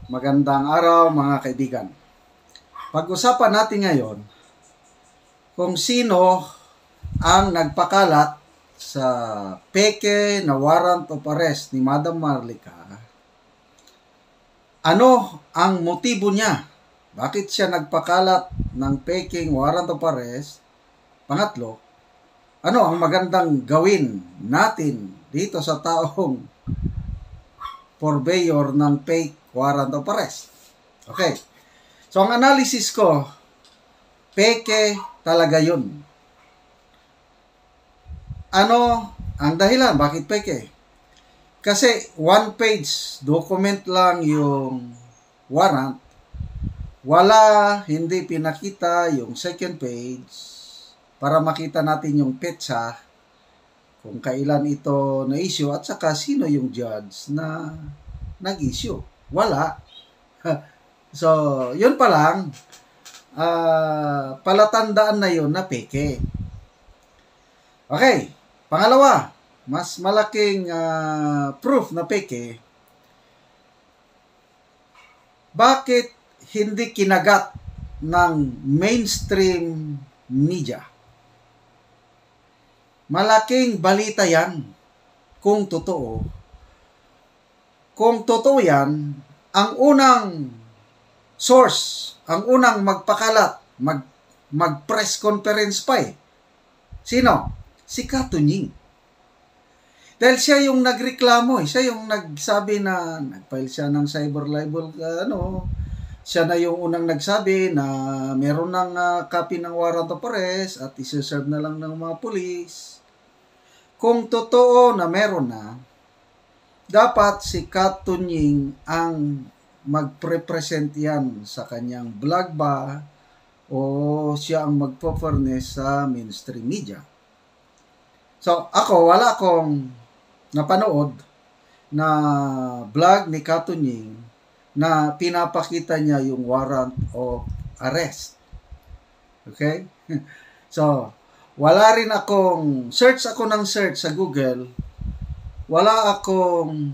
Magandang araw mga kaibigan. Pag-usapan natin ngayon kung sino ang nagpakalat sa peke na warrant of arrest ni Madam Marlica. Ano ang motibo niya? Bakit siya nagpakalat ng peking warrant of arrest? Pangatlo, ano ang magandang gawin natin dito sa taong purveyor ng fake warrant of arrest? Okay. So, ang analysis ko, peke talaga yun. Ano ang dahilan? Bakit peke? Kasi one page document lang yung warrant. Wala, hindi pinakita yung second page para makita natin yung petsa kung kailan ito na-issue at saka sino yung judge na nag-issue. Wala. So, yun pa lang, palatandaan na yun na peke. Okay, pangalawa, mas malaking proof na peke, bakit hindi kinagat ng mainstream media? Malaking balita yan kung totoo. Kung totoo yan, ang unang source, ang unang magpakalat, mag-press conference pa eh. Sino? Si Katunying. Dahil siya yung nagreklamo eh. Siya yung nagsabi na nag-file siya ng cyber libel, siya na yung unang nagsabi na meron ng copy ng warrant of arrest at isi-serve na lang ng mga pulis. Kung totoo na meron na, dapat si Katunying ang magpre-present yan sa kanyang blog ba o siya ang magpo-furnish sa mainstream media. So, wala akong napanood na blog ni Katunying na pinapakita niya yung warrant of arrest. Okay? So, wala rin akong search sa Google. Wala akong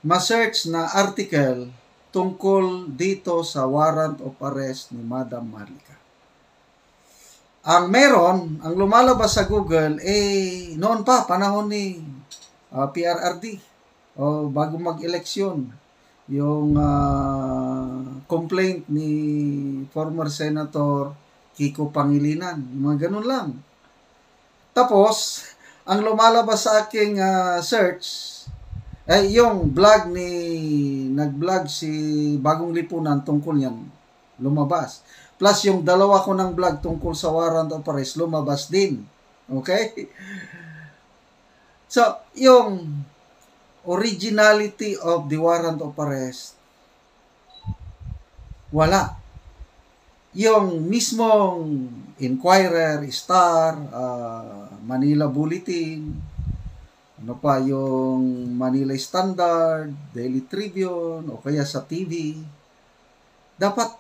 ma-search na article tungkol dito sa warrant of arrest ni Madam Marlica. Ang meron, ang lumalabas sa Google, noon pa, panahon ni PRRD, o bago mag-eleksyon, yung complaint ni former Senator Kiko Pangilinan, mga ganun lang. Tapos, ang lumalabas sa aking search, yung vlog nag-vlog si Bagong Lipunan tungkol yan, lumabas. Plus yung dalawa ko ng vlog tungkol sa warrant of arrest, lumabas din. Okay? So, yung originality of the warrant of arrest, wala. Yung mismong Inquirer, Star, Manila Bulletin, yung Manila Standard, Daily Tribune, o kaya sa TV, dapat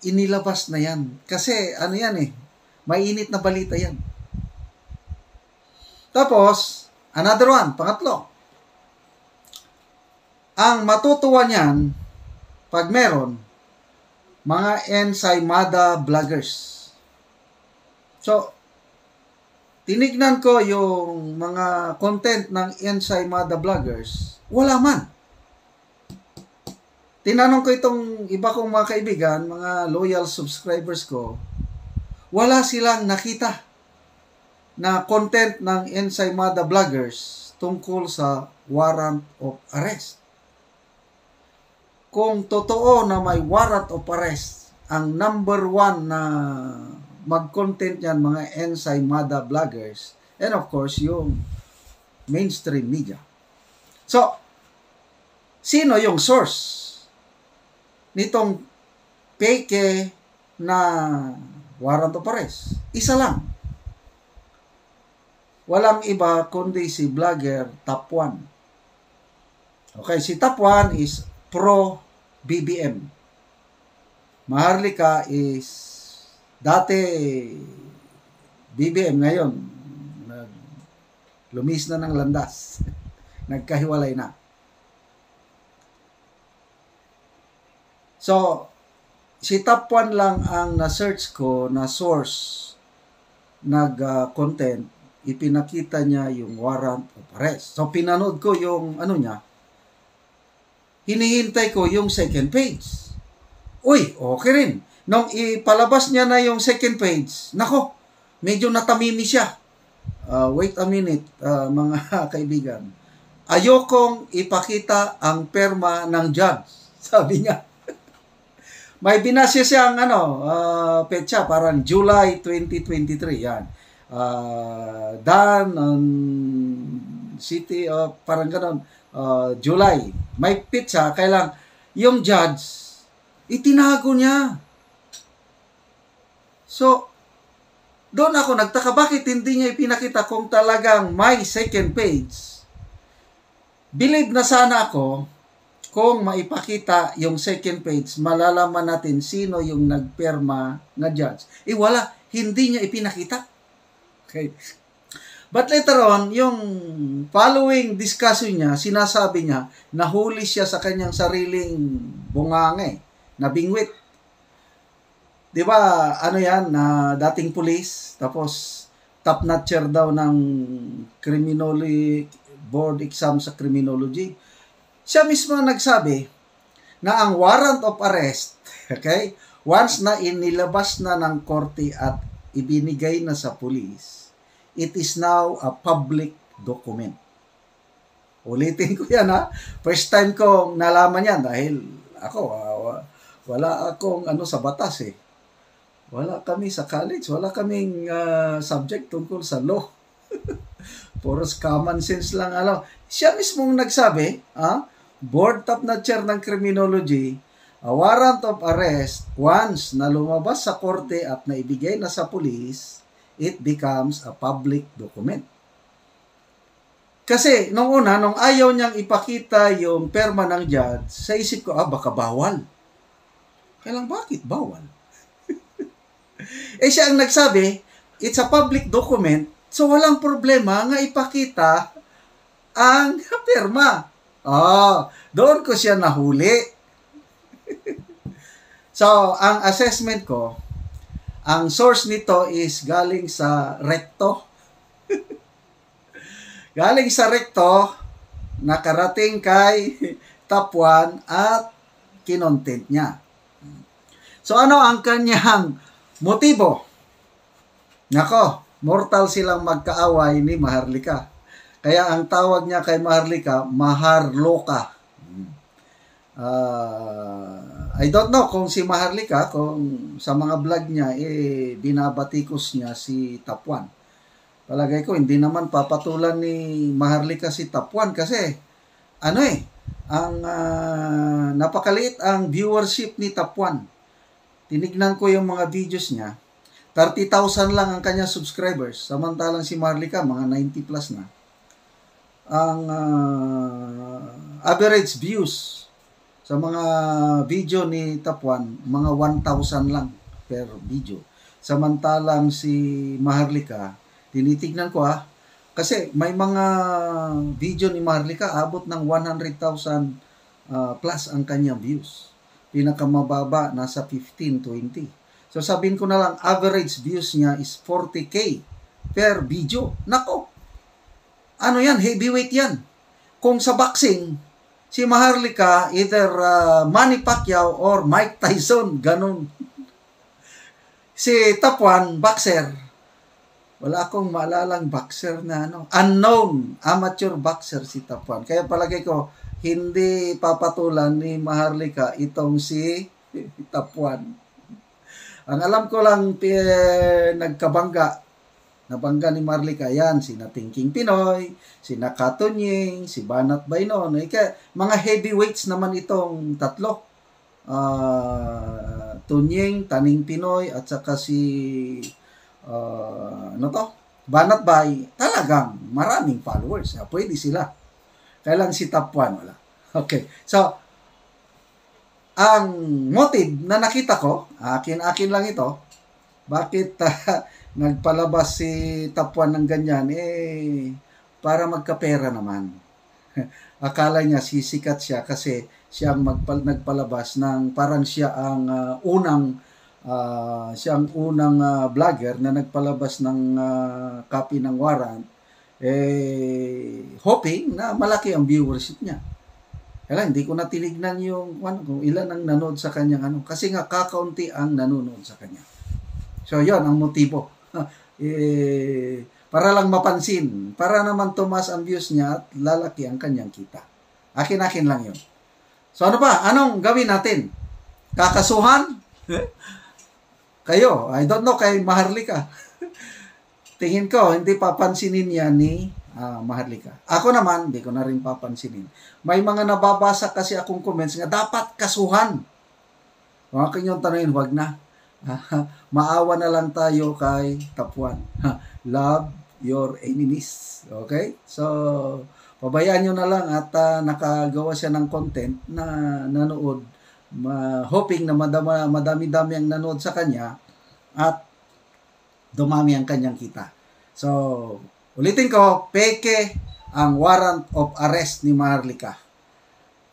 inilabas na yan. Kasi, mainit na balita yan. Tapos, another one, pangatlo. Ang matutuwa niyan, pag meron, mga Ensaymada vloggers. So, tinignan ko yung mga content ng Ensaymada vloggers, wala man. Tinanong ko itong iba kong mga kaibigan, mga loyal subscribers ko, wala silang nakita na content ng Ensaymada vloggers tungkol sa warrant of arrest. Kung totoo na may warrant of arrest, ang number one na mag-content yan, mga Ensaymada vloggers, and of course, yung mainstream media. So, sino yung source nitong peke na warrant of arrest? Isa lang. Walang iba kundi si vlogger Top 1. Okay, si Top 1 is pro-BBM. Maharlika is dati BBM, ngayon lumis na ng landas. Nagkahiwalay na. So, si top 1 lang ang na-search ko na source nag-content, ipinakita niya yung warrant of arrest. So, pinanood ko yung ano niya, hinihintay ko yung second page. Uy, okay rin. Nung ipalabas niya na yung second page, nako, medyo natamimi siya. Wait a minute, mga kaibigan. Ayokong ipakita ang perma ng judge. Sabi niya. May binasya siyang petsa, parang July 2023. Yan. Done on city of, parang ganon, July. May petsa, kailang yung judge, itinago niya. So, doon ako nagtaka, bakit hindi niya ipinakita kung talagang may second page? Believe na sana ako, kung maipakita yung second page, malalaman natin sino yung nagperma na judge. Wala, hindi niya ipinakita. Okay. But later on, yung following discussion niya, sinasabi niya, nahuli siya sa kanyang sariling bunganga na bingwit. Di ba, ano yan, dating pulis, tapos top-notcher daw ng criminology, board exam sa criminology. Siya mismo nagsabi na ang warrant of arrest, okay, once na inilabas na ng korte at ibinigay na sa pulis, it is now a public document. Ulitin ko yan ha. First time kong nalaman yan dahil ako, wala akong sa batas eh. Wala kami sa college, wala kaming subject tungkol sa law. Puros common sense lang Siya mismong nagsabi, board top-notcher ng criminology, a warrant of arrest, once na lumabas sa korte at naibigay na sa pulis, it becomes a public document. Kasi, nung ayaw niyang ipakita yung perma ng judge, sa isip ko, baka bawal. Kailang bakit bawal? Siya ang nagsabi, it's a public document, so walang problema nga ipakita ang perma. Doon ko siya nahuli. So, ang assessment ko, ang source nito is galing sa Recto. Galing sa Recto, nakarating kay Top 1 at kinontent niya. So, ano ang kanyang motibo? Nako, mortal silang magkaaway ni Maharlika. Kaya ang tawag niya kay Maharlika, Maharloka. I don't know kung si Maharlika, kung sa mga vlog niya, binabatikos niya si Top 1. Palagay ko, hindi naman papatulan ni Maharlika si Top 1 kasi, napakaliit ang viewership ni Top 1. Tinignan ko yung mga videos niya, 30,000 lang ang kanya subscribers, samantalang si Maharlika, mga 90 plus na. Ang average views sa mga video ni Top 1, mga 1,000 lang per video. Samantalang si Maharlika, tinitignan ko kasi may mga video ni Maharlika, abot ng 100,000 plus ang kanyang views. Pinakamababa, nasa 15-20. So sabihin ko na lang, average views niya is 40K per video. Nako! Ano yan? Heavyweight yan. Kung sa boxing, si Maharlika, either Manny Pacquiao or Mike Tyson, ganun. Si Top 1, boxer. Wala akong maalalang boxer na unknown, amateur boxer si Top 1. Kaya palagay ko, hindi papatulan ni Maharlika itong si Top 1. Ang alam ko lang, nabangga ni Maharlika yan, sina Thinking Pinoy, sina Katunying, si Banat Bainon. Mga heavyweights naman itong tatlo. Tunying, Taning Pinoy, at saka si Banat Bay, talagang maraming followers. Pwede sila. Kailan si Top 1, wala. Okay. So, ang motive na nakita ko, akin lang ito, bakit nagpalabas si Top 1 ng ganyan, para magkapera naman. Akala niya sisikat siya kasi siyang nagpalabas ng parang siya ang unang vlogger na nagpalabas ng copy ng warrant, hoping na malaki ang viewership niya. Kaya hindi ko natinignan yung kung ilan ang nanood sa kanyang kasi nga kakaunti ang nanonood sa kanya. So yon ang motibo. Para lang mapansin, para naman tumas ang views niya at lalaki ang kanyang kita. Akin-akin lang yun. So ano pa? Anong gawin natin? Kakasuhan? Kayo, I don't know kay Maharlika. Tingin ko, hindi papansinin yan ni Maharlika. Ako naman, hindi ko na rin papansinin. May mga nababasa kasi akong comments nga dapat kasuhan. Kung akin yung tanongin, wag na. Maawa na lang tayo kay Tapuan. Love your enemies. Okay? So, pabayaan nyo na lang at nakagawa siya ng content na nanood, hoping na madami-dami ang nanood sa kanya at dumami ang kanyang kita. So, ulitin ko, peke ang warrant of arrest ni Maharlika.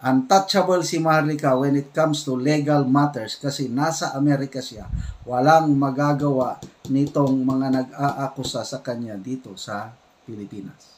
Untouchable si Maharlika when it comes to legal matters kasi nasa Amerika siya. Walang magagawa nitong mga nag-aakusa sa kanya dito sa Pilipinas.